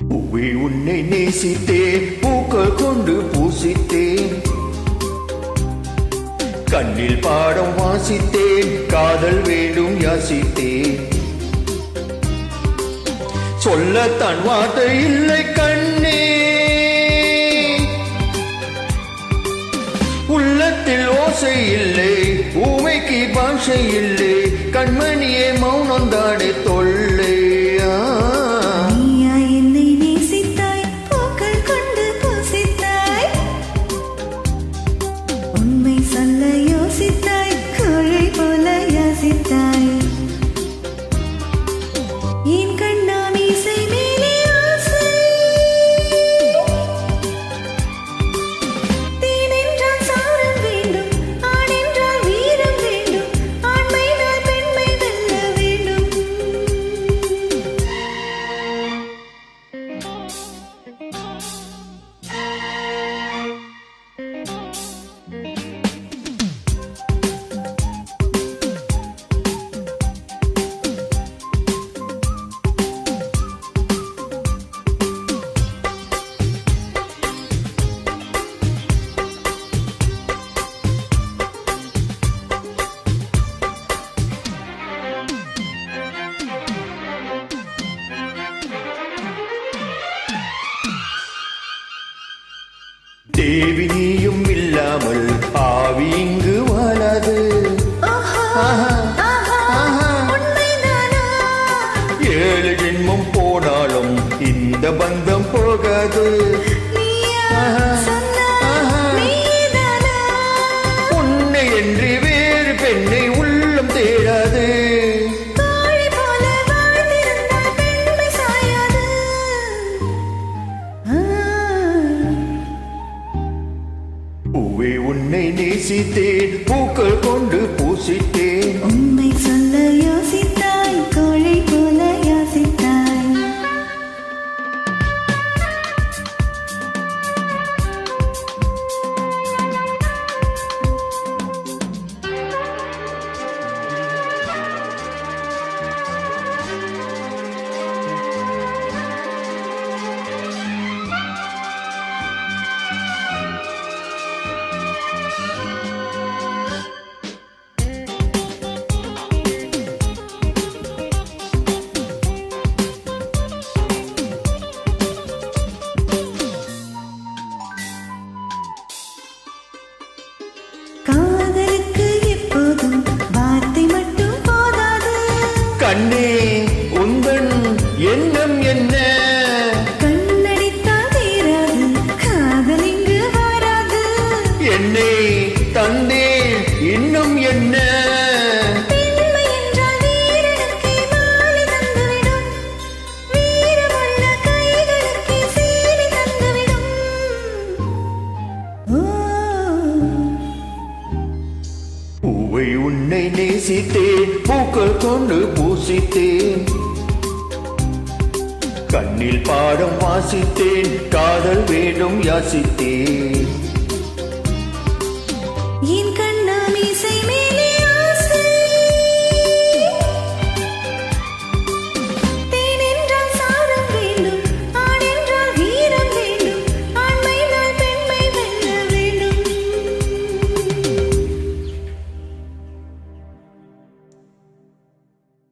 பூவே உன்னை நேசித்தேன், பூக்கள் கொண்டு பூசித்தேன், கண்ணில் பாடம் வாசித்தேன், காதல் வேண்டும் யாசித்தேன். சொல்லத்தான் வார்த்தை இல்லை கண்ணே, உள்ளத்தில் ஓசை இல்லை, ஊமைக்கு பாஷை இல்லை, கண்மணியே மௌனம் தானே தொல்லையா. தேவி நீயும் இல்லாமல் ஆவி இங்கு வாழாது. ஏழு ஜென்மம் போனாலும் இந்த பந்தம் போகாது. உன்னை என்று வேறு பெண்ணை உள்ளம் தேடாது. பூவே உன்னை நேசித்தேன், பூக்கள் கொண்டு பூசித்தேன், உண்மை சொல்ல யோசித்தாய், கோழை போல யாசித்தாய். காதலுக்கு எப்போதும் வார்த்தை மட்டும் போதாது. கண்ணே உந்தன் எண்ணம் என்ன? கண்ணடித்தால் தீராது, காதல் இங்கு வராது. என்னை தந்தேன் இன்னும் என்ன? பெண்மை என்றால் வீரனுக்கே மாலை தந்துவிடும், வீரமுள்ள கைகளுக்கே சேலை தந்துவிடும். பூவை உன்னை நேசித்தேன், பூக்கள் கொண்டு பூசித்தேன், கண்ணில் பாடம் வாசித்தேன், காதல் வேண்டும் யாசித்தேன். என்